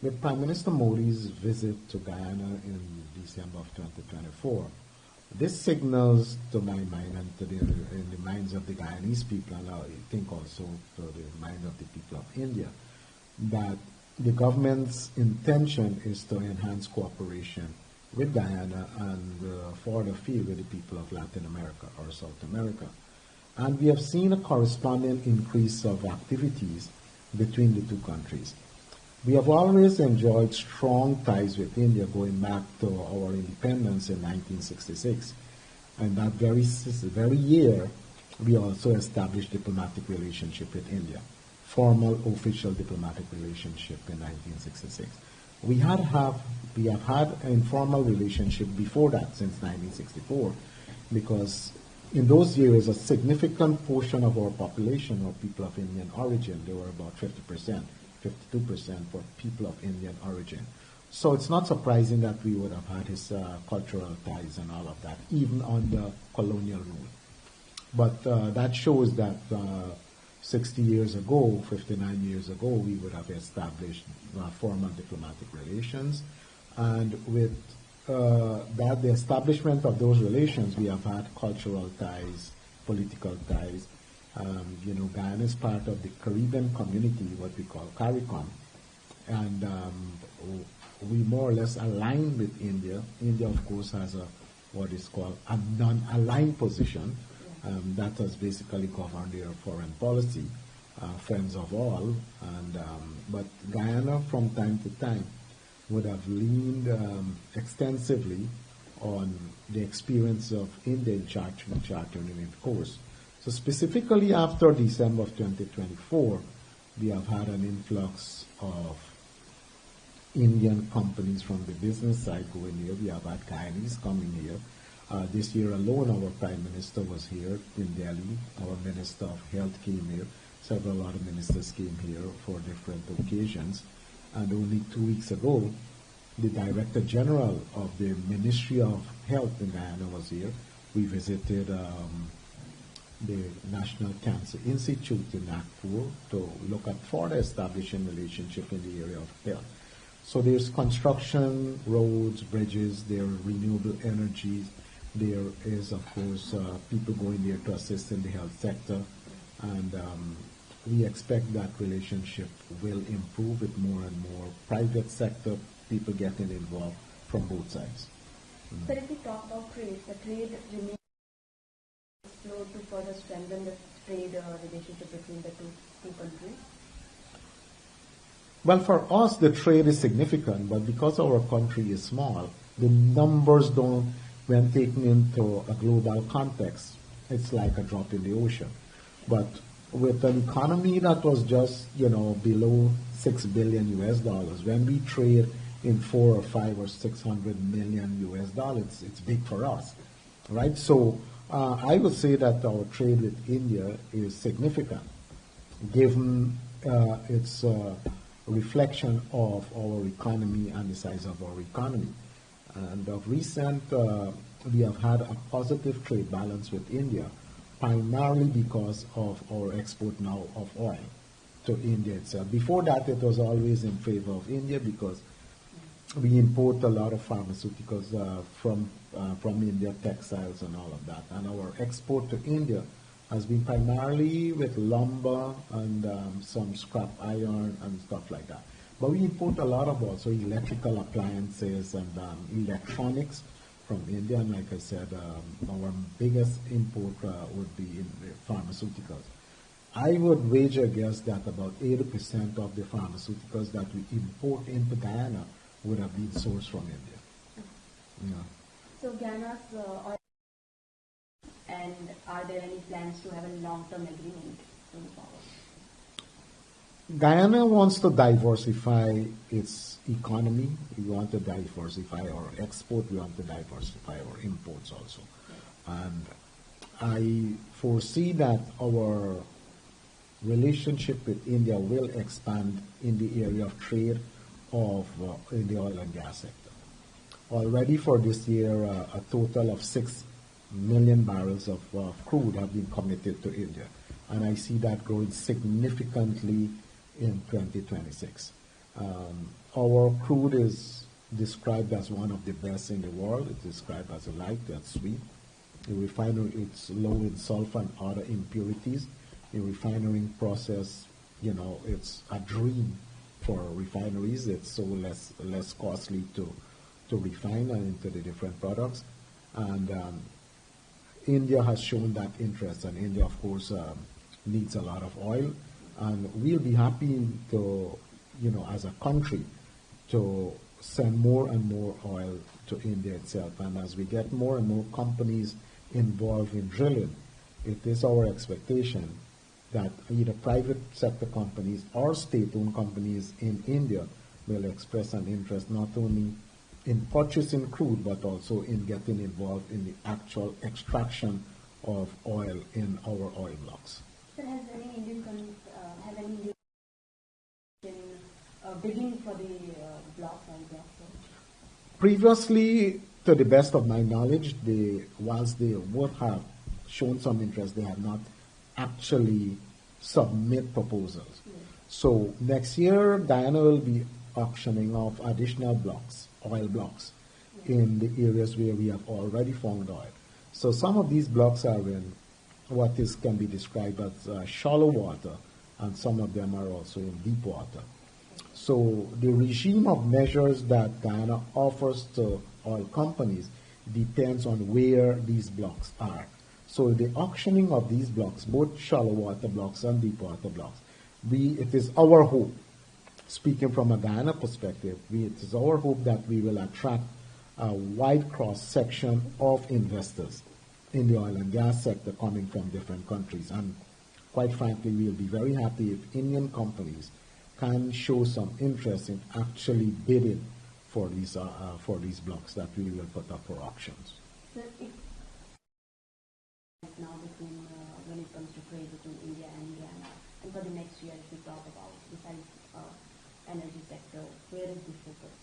with Prime Minister Modi's visit to Guyana in December of 2024, this signals to my mind and to in the minds of the Guyanese people, and I think also to the minds of the people of India, that the government's intention is to enhance cooperation with Guyana and further field with the people of Latin America or South America. And we have seen a corresponding increase of activities between the two countries. We have always enjoyed strong ties with India going back to our independence in 1966. And that very year, we also established diplomatic relationship with India, formal official diplomatic relationship in 1966. We have had an informal relationship before that since 1964, because in those years, a significant portion of our population were people of Indian origin. They were about 50%, 52% were people of Indian origin. So it's not surprising that we would have had his cultural ties and all of that, even under colonial rule. But that shows that 60 years ago, 59 years ago, we would have established formal diplomatic relations. And with the establishment of those relations, we have had cultural ties, political ties. Guyana is part of the Caribbean community, what we call CARICOM. And we more or less align with India. India, of course, has what is called a non-aligned position. That has basically governed their foreign policy, friends of all. But Guyana, from time to time, would have leaned extensively on the experience of India in chartering its course. So specifically after December of 2024, we have had an influx of Indian companies from the business side going here. We have had Guyanese coming here. This year alone, our Prime Minister was here in Delhi. Our Minister of Health came here. Several other ministers came here for different occasions. And only 2 weeks ago, the Director General of the Ministry of Health in Guyana was here. We visited the National Cancer Institute in Nagpur to look at further establishing relationship in the area of health. So there's construction, roads, bridges, there are renewable energies. There is, of course, people going there to assist in the health sector. And we expect that relationship will improve with more and more private sector people getting involved from both sides. But if we talk about trade, the trade remains explored to further strengthen the trade relationship between the two countries? Well, for us, the trade is significant, but because our country is small, the numbers don't, when taken into a global context, it's like a drop in the ocean. But with an economy that was just, below $6 billion US, when we trade in 4 or 5 or 600 million US dollars, it's big for us, right? So I would say that our trade with India is significant, given its reflection of our economy and the size of our economy. And of recent, we have had a positive trade balance with India, primarily because of our export now of oil to India itself. Before that, it was always in favor of India because we import a lot of pharmaceuticals from India, textiles and all of that. And our export to India has been primarily with lumber and some scrap iron and stuff like that. But we import a lot of also electrical appliances and electronics from India. And like I said, our biggest import would be in the pharmaceuticals. I would wager a guess that about 80% of the pharmaceuticals that we import into Guyana would have been sourced from India. Yeah. So Guyana's oil, and are there any plans to have a long-term agreement going forward? Guyana wants to diversify its economy. We want to diversify our export. We want to diversify our imports also. And I foresee that our relationship with India will expand in the area of trade in the oil and gas sector. Already for this year, a total of 6 million barrels of crude have been committed to India. And I see that growing significantly in 2026. our crude is described as one of the best in the world. It's described as a light, that's sweet. The refinery, it's low in sulfur and other impurities. The refining process, it's a dream for refineries. It's so less costly to refine and into the different products. And India has shown that interest, and India, of course, needs a lot of oil. And we'll be happy to, as a country, to send more and more oil to India itself. And as we get more and more companies involved in drilling, it is our expectation that either private sector companies or state-owned companies in India will express an interest not only in purchasing crude, but also in getting involved in the actual extraction of oil in our oil blocks. Sir, has any Indian bidding for the blocks and blocks? Previously, to the best of my knowledge, whilst they would have shown some interest, they have not actually submit proposals. Yes. So next year, Guyana will be auctioning off additional blocks, oil blocks, in the areas where we have already found oil. So some of these blocks are in can be described as shallow water, and some of them are also in deep water. So the regime of measures that Guyana offers to oil companies depends on where these blocks are. So the auctioning of these blocks, both shallow water blocks and deep water blocks, it is our hope, speaking from a Guyana perspective, it is our hope that we will attract a wide cross-section of investors in the oil and gas sector coming from different countries. And quite frankly, we'll be very happy if Indian companies can show some interest in actually bidding for these blocks that we will put up for auctions. So now between when it comes to trade between India and Guyana, and for the next year, if we talk about besides energy sector, where is the focus?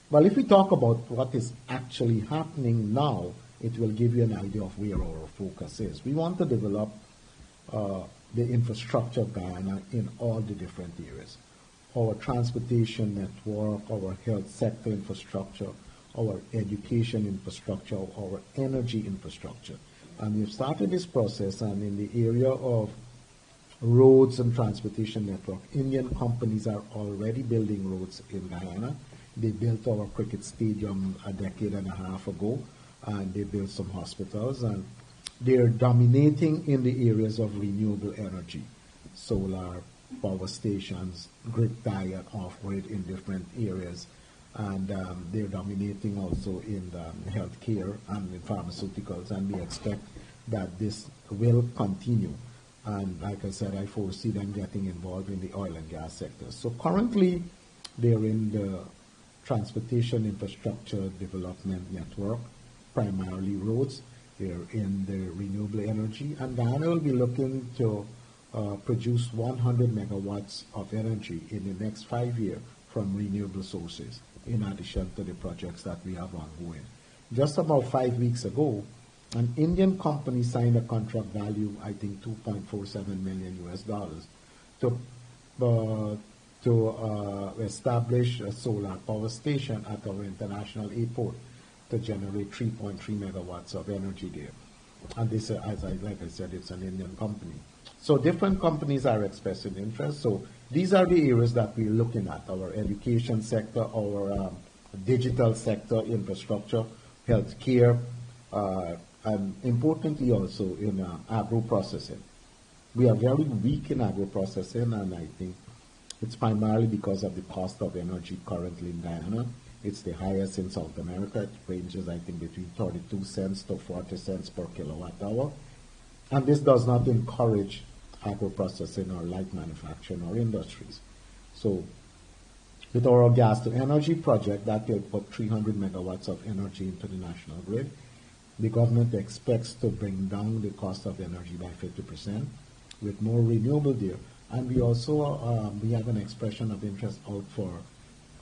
Well, if we talk about what is actually happening now, it will give you an idea of where our focus is. We want to develop the infrastructure of Guyana in all the different areas. Our transportation network, our health sector infrastructure, our education infrastructure, our energy infrastructure. And we've started this process, and in the area of roads and transportation network, Indian companies are already building roads in Guyana. They built our cricket stadium a decade and a half ago, and they built some hospitals, and they're dominating in the areas of renewable energy, solar, power stations, grid-tied off-grid in different areas, and they're dominating also in the healthcare and in pharmaceuticals, and we expect that this will continue. And like I said, I foresee them getting involved in the oil and gas sector. So currently, they're in the transportation infrastructure development network, primarily roads. They're in the renewable energy, and Guyana will be looking to produce 100 megawatts of energy in the next 5 years from renewable sources, in addition to the projects that we have ongoing. Just about 5 weeks ago, an Indian company signed a contract value, I think, $2.47 million to establish a solar power station at our international airport to generate 3.3 megawatts of energy there. And this, like I said, it's an Indian company. So different companies are expressing interest. So these are the areas that we're looking at: our education sector, our digital sector, infrastructure, healthcare, and importantly also in agro-processing. We are very weak in agro-processing, and I think it's primarily because of the cost of energy currently in Guyana. It's the highest in South America. It ranges, I think, between 32 cents to 40 cents per kilowatt hour. And this does not encourage agro-processing or light manufacturing or industries. So with our gas to energy project, that will put 300 megawatts of energy into the national grid. The government expects to bring down the cost of energy by 50% with more renewable there. And we also we have an expression of interest out for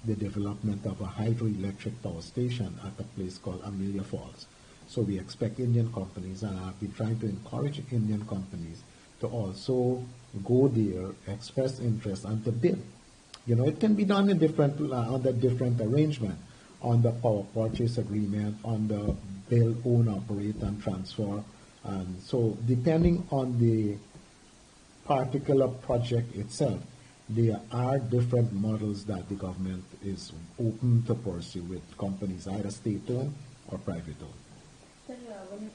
the development of a hydroelectric power station at a place called Amelia Falls. So we expect Indian companies, and I've been trying to encourage Indian companies to also go there, express interest, and to bid. It can be done in different under different arrangement, on the power purchase agreement, on the build, own, operate, and transfer. And so, depending on the particular project itself, there are different models that the government is open to pursue with companies, either state-owned or private-owned. Sir, when you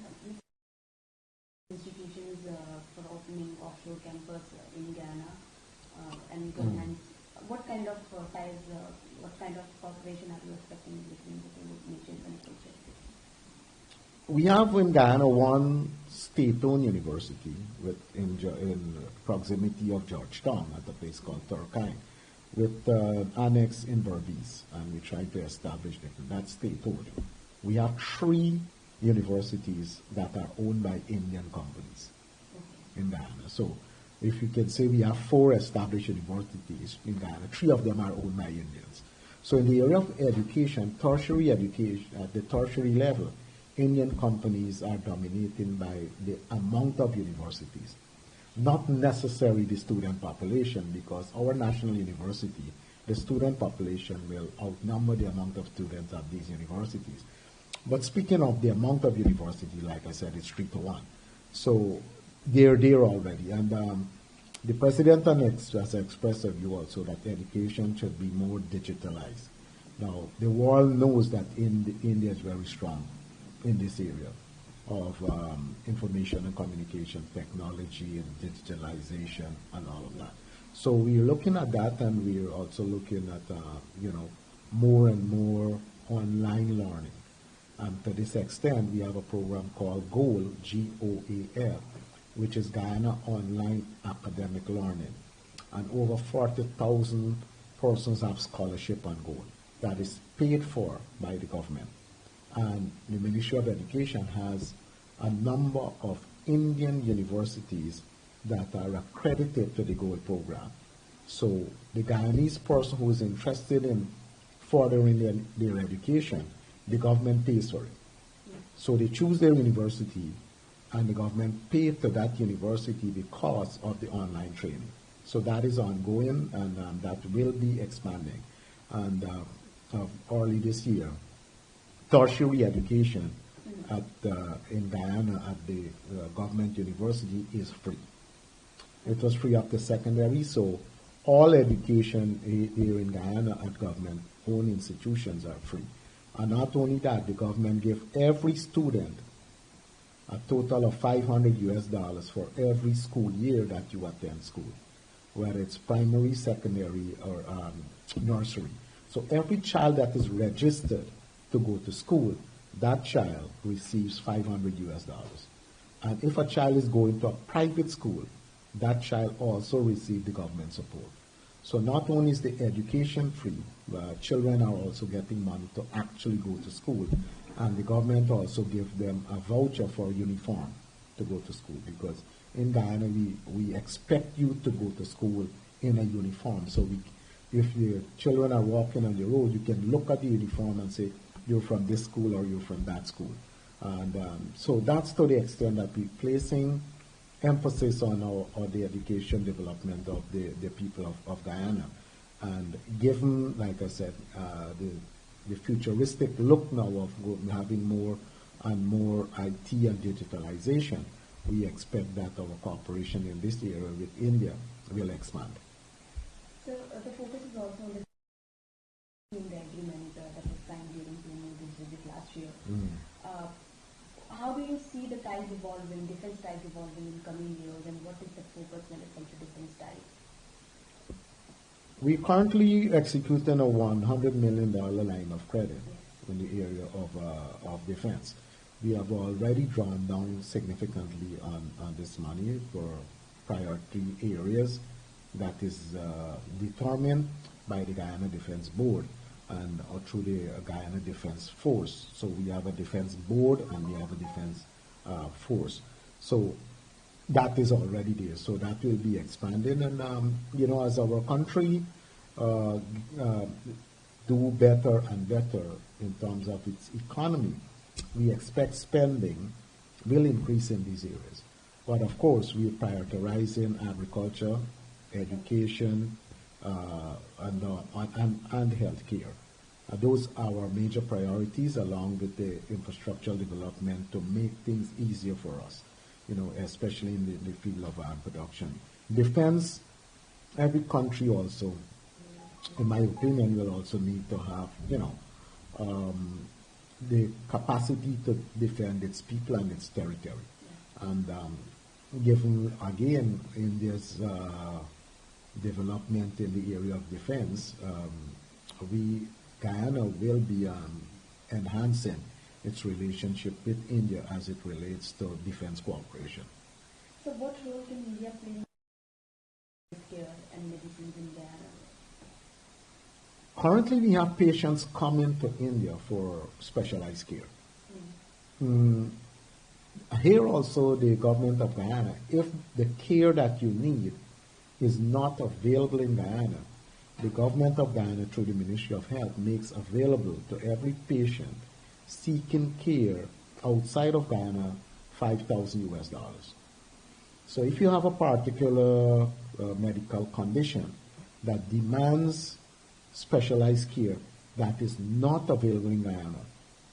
institutions for opening offshore campus in Ghana and governments, what kind of ties, what kind of cooperation are you expecting between the two nations and culture? We have in Guyana one state-owned university in proximity of Georgetown at a place called Turkine, with annex in Berbice, and we try to establish that state-owned. We have 3 universities that are owned by Indian companies in Guyana. So if you can say we have 4 established universities in Guyana, 3 of them are owned by Indians. So in the area of education, tertiary education, at the tertiary level, Indian companies are dominating by the amount of universities, not necessarily the student population, because our national university, the student population will outnumber the amount of students at these universities. But speaking of the amount of university, like I said, it's 3-to-1. So they're there already. And the president has expressed a view also that education should be more digitalized. Now, the world knows that India is very strong in this area of information and communication technology and digitalization and all of that. So we're looking at that, and we're also looking at, more and more online learning. And to this extent, we have a program called GOAL, G-O-A-L, which is Guyana Online Academic Learning. And over 40,000 persons have scholarship on GOAL that is paid for by the government. And the Ministry of Education has a number of Indian universities that are accredited to the GOAL program. So the Guyanese person who is interested in furthering their education, the government pays for it. So they choose their university, and the government pays to that university because of the online training. So that is ongoing, and that will be expanding. And early this year, tertiary education in Guyana at the government university is free. It was free after secondary, so all education here in Guyana at government-owned institutions are free. And not only that, the government gave every student a total of $500 for every school year that you attend school, whether it's primary, secondary, or nursery. So every child that is registered to go to school, that child receives $500. And if a child is going to a private school, that child also receives the government support. So not only is the education free, but children are also getting money to actually go to school. And the government also gives them a voucher for uniform to go to school, because in Guyana we expect you to go to school in a uniform. So if the children are walking on the road, you can look at the uniform and say, you're from this school or you're from that school. And so that's to the extent that we're placing emphasis on the education development of the people of Guyana. And given, like I said, the futuristic look now of having more and more IT and digitalization, we expect that our cooperation in this area with India will expand. So the focus is also on the agreement that was signed during this visit last year. How do you see the ties evolving, defense ties evolving in coming years, and what is the focus when it comes to defense ties? We currently executing a $100 million line of credit in the area of defense. We have already drawn down significantly on this money for priority areas that is determined by the Guyana Defense Board and through the Guyana Defense Force. So we have a defense board and we have a defense force. So that is already there. So that will be expanded. And, as our country do better and better in terms of its economy, we expect spending will increase in these areas. But of course, we're prioritizing agriculture, education, and healthcare. Those are our major priorities, along with the infrastructural development to make things easier for us, especially in the field of arm production. Defense, every country also, in my opinion, will also need to have, the capacity to defend its people and its territory. And given, again, India's development in the area of defense, Guyana will be enhancing its relationship with India as it relates to defense cooperation. So what role can India play in healthcare and medicines in Guyana? Currently, we have patients coming to India for specialized care. Here also, the government of Guyana, if the care that you need is not available in Guyana, the government of Guyana, through the Ministry of Health, makes available to every patient seeking care outside of Guyana $5,000. So if you have a particular medical condition that demands specialized care that is not available in Guyana,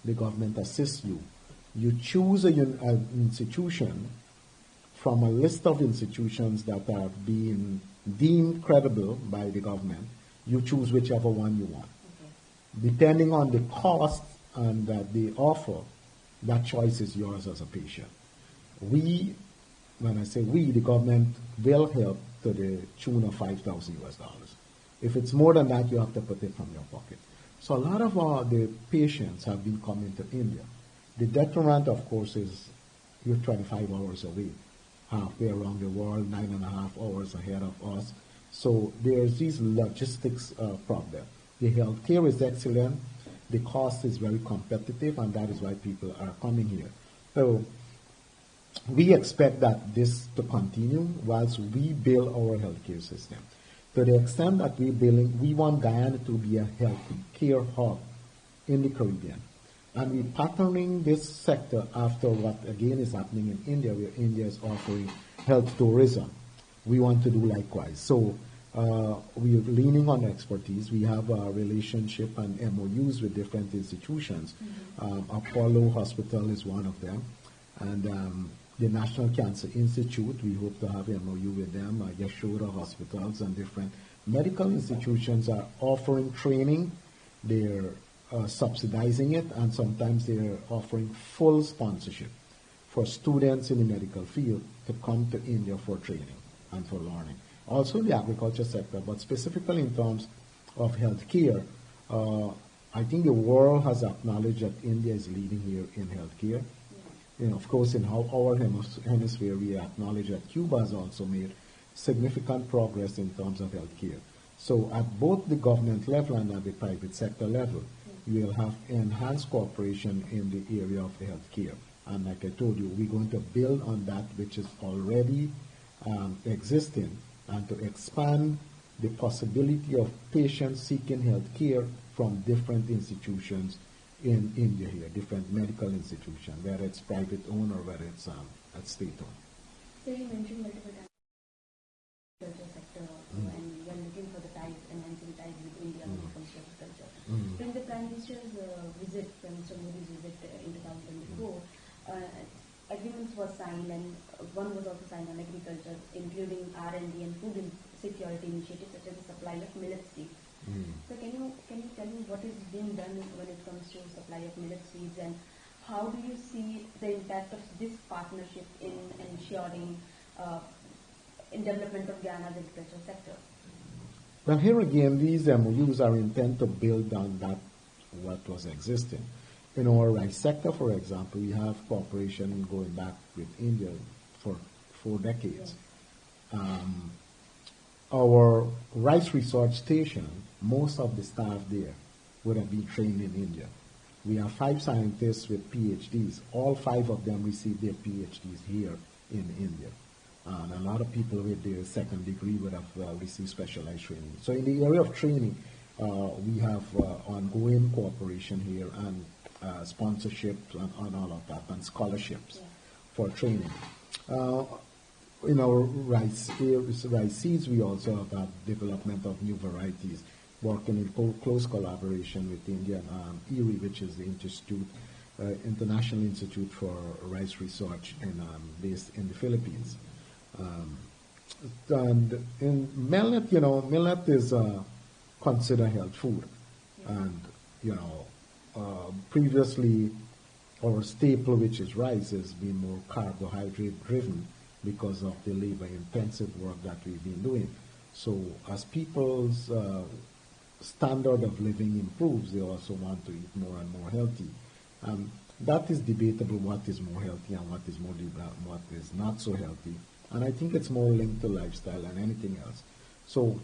the government assists you. You choose an institution from a list of institutions that are being deemed credible by the government. You choose whichever one you want. Okay. Depending on the cost and that they offer, that choice is yours as a patient. We, when I say we, the government will help to the tune of $5,000. If it's more than that, you have to put it from your pocket. So a lot of the patients have been coming to India. The deterrent, of course, is you're 25 hours away, halfway around the world, 9.5 hours ahead of us. So there's these logistics problem. The healthcare is excellent. The cost is very competitive, and that is why people are coming here. So we expect that this to continue whilst we build our healthcare system. To the extent that we want Guyana to be a healthcare hub in the Caribbean. And we're patterning this sector after what again is happening in India, where India is offering health tourism. We want to do likewise. So we are leaning on expertise. We have a relationship and MOUs with different institutions. Apollo Hospital is one of them. And the National Cancer Institute, we hope to have MOU with them. Yashoda hospitals and different medical institutions are offering training. They're subsidizing it, and sometimes they're offering full sponsorship for students in the medical field to come to India for training and for learning. Also the agriculture sector, but specifically in terms of healthcare, I think the world has acknowledged that India is leading here in healthcare. Of course, in our hemisphere, we acknowledge that Cuba has also made significant progress in terms of healthcare. So at both the government level and at the private sector level, we will have enhanced cooperation in the area of healthcare. And like I told you, we're going to build on that which is already existing, and to expand the possibility of patients seeking healthcare from different institutions in India here, different medical institutions, whether it's private owned or whether it's at state owned. So you mentioned multiple times the agriculture sector and you're looking for the ties, enhancing ties with India when it comes to agriculture. During the Prime Minister's visit, Prime Minister Modi's visit in 2024, agreements were signed, and one was also signed on agriculture, including R&D and food security initiatives such as the supply of millet seeds. So can you tell me what is being done when it comes to supply of millet seeds, and how do you see the impact of this partnership in ensuring in development of Guyana's agriculture sector? Well, here again, these MOUs are intended to build on that what was existing. In our rice sector, for example, we have cooperation going back with India for 4 decades. Yes. Our rice research station, most of the staff there would have been trained in India. We have 5 scientists with PhDs. All 5 of them received their PhDs here in India. And a lot of people with their second degree would have received specialized training. So in the area of training, we have ongoing cooperation here and sponsorship and all of that, and scholarships for training. in our rice seeds, we also have development of new varieties, working in close collaboration with Indian IRI, which is the International Institute for Rice Research based in the Philippines. And in millet, millet is considered health food. And, previously our staple, which is rice, has been more carbohydrate driven because of the labor intensive work that we've been doing. So as people's standard of living improves, they also want to eat more and more healthy. That is debatable, what is more healthy and what is not so healthy. And I think it's more linked to lifestyle than anything else. So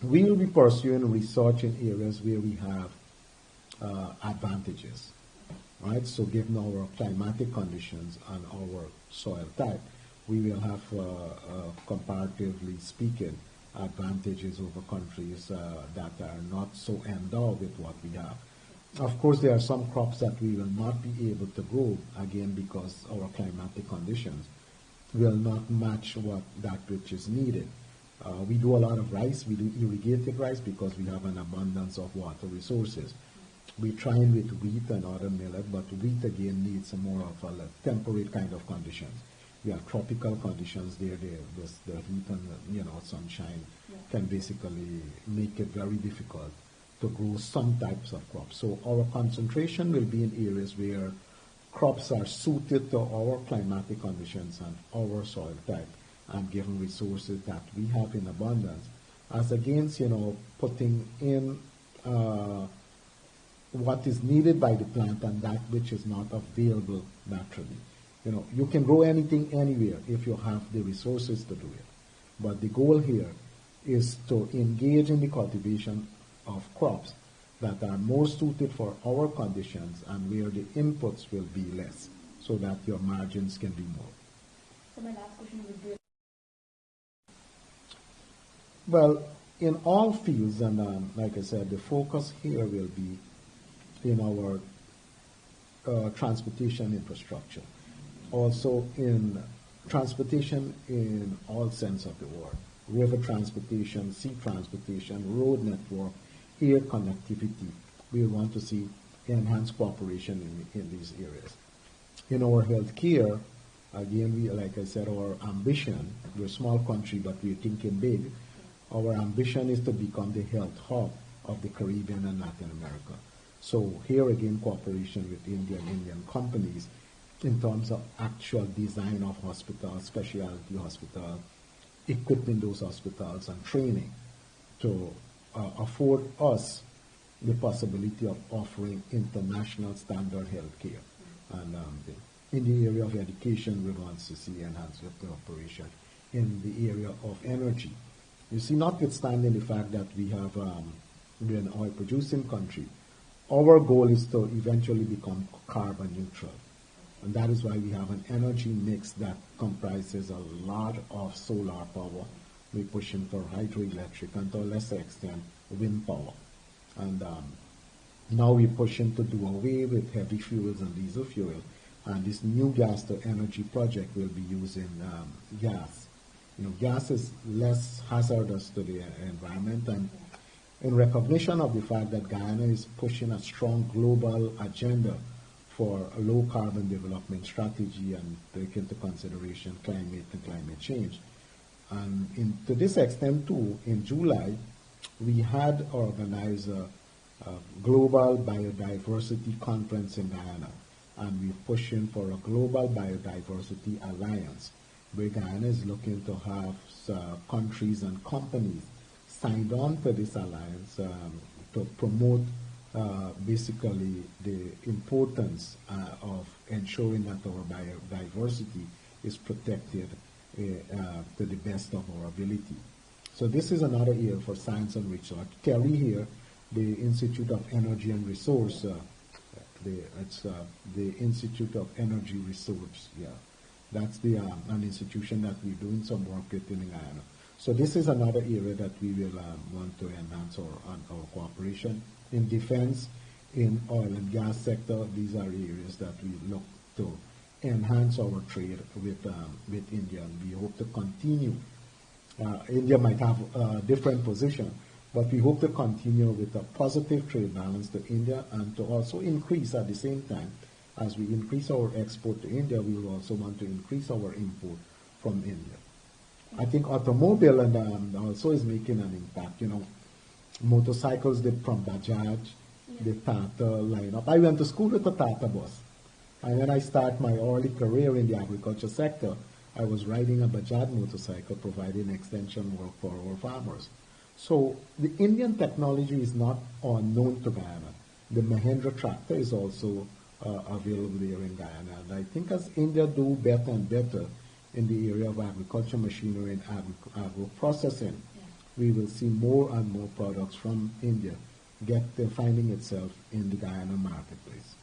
we will be pursuing research in areas where we have advantages, right? So given our climatic conditions and our soil type, we will have, comparatively speaking, advantages over countries that are not so endowed with what we have. Of course, there are some crops that we will not be able to grow, again, because our climatic conditions will not match that which is needed. We do a lot of rice. We do irrigated rice because we have an abundance of water resources. We try with wheat and other millet, but wheat again needs more of a temperate kind of conditions. We have tropical conditions there. The heat and sunshine can basically make it very difficult to grow some types of crops. So our concentration will be in areas where crops are suited to our climatic conditions and our soil type, and given resources that we have in abundance, as against putting in what is needed by the plant and that which is not available naturally. You can grow anything anywhere if you have the resources to do it. But the goal here is to engage in the cultivation of crops that are more suited for our conditions and where the inputs will be less, so that your margins can be more. So my last question would be... Well, in all fields, and like I said, the focus here will be in our transportation infrastructure. Also in transportation in all sense of the word. River transportation, sea transportation, road network, air connectivity. We want to see enhanced cooperation in these areas. In our healthcare, again, like I said, our ambition, we're a small country, but we're thinking big. Our ambition is to become the health hub of the Caribbean and Latin America. So here again, cooperation with Indian companies in terms of actual design of hospitals, specialty hospitals, equipping those hospitals and training to afford us the possibility of offering international standard health care. And in the area of education, we want to see enhanced cooperation. In the area of energy, you see, notwithstanding the fact that we're an oil producing country, our goal is to eventually become carbon neutral. And that is why we have an energy mix that comprises a lot of solar power. We're pushing for hydroelectric and to a lesser extent wind power. And now we're pushing to do away with heavy fuels and diesel fuel. And this new gas to energy project will be using gas. Gas is less hazardous to the environment, and in recognition of the fact that Guyana is pushing a strong global agenda for a low carbon development strategy and take into consideration climate and climate change. And to this extent too, in July, we had organized a global biodiversity conference in Guyana, and we're pushing for a global biodiversity alliance, where Guyana is looking to have countries and companies signed on to this alliance to promote basically the importance of ensuring that our biodiversity is protected to the best of our ability. So this is another area for science and research. Terry here, the Institute of Energy and Resource, it's the Institute of Energy Resource, yeah. That's an institution that we're doing some work with in Guyana. So this is another area that we will want to enhance our cooperation. In defense, in oil and gas sector, these are areas that we look to enhance our trade with India, and we hope to continue. India might have a different position, but we hope to continue with a positive trade balance to India and to also increase at the same time. As we increase our export to India, we will also want to increase our import from India. I think automobile and also is making an impact. You know, motorcycles from Bajaj, the Tata lineup. I went to school with a Tata bus. And when I started my early career in the agriculture sector, I was riding a Bajaj motorcycle providing extension work for our farmers. So the Indian technology is not unknown to Guyana. The Mahindra tractor is also available there in Guyana. And I think as India do better and better in the area of agriculture machinery and agro-processing, we will see more and more products from India finding itself in the Guyana marketplace.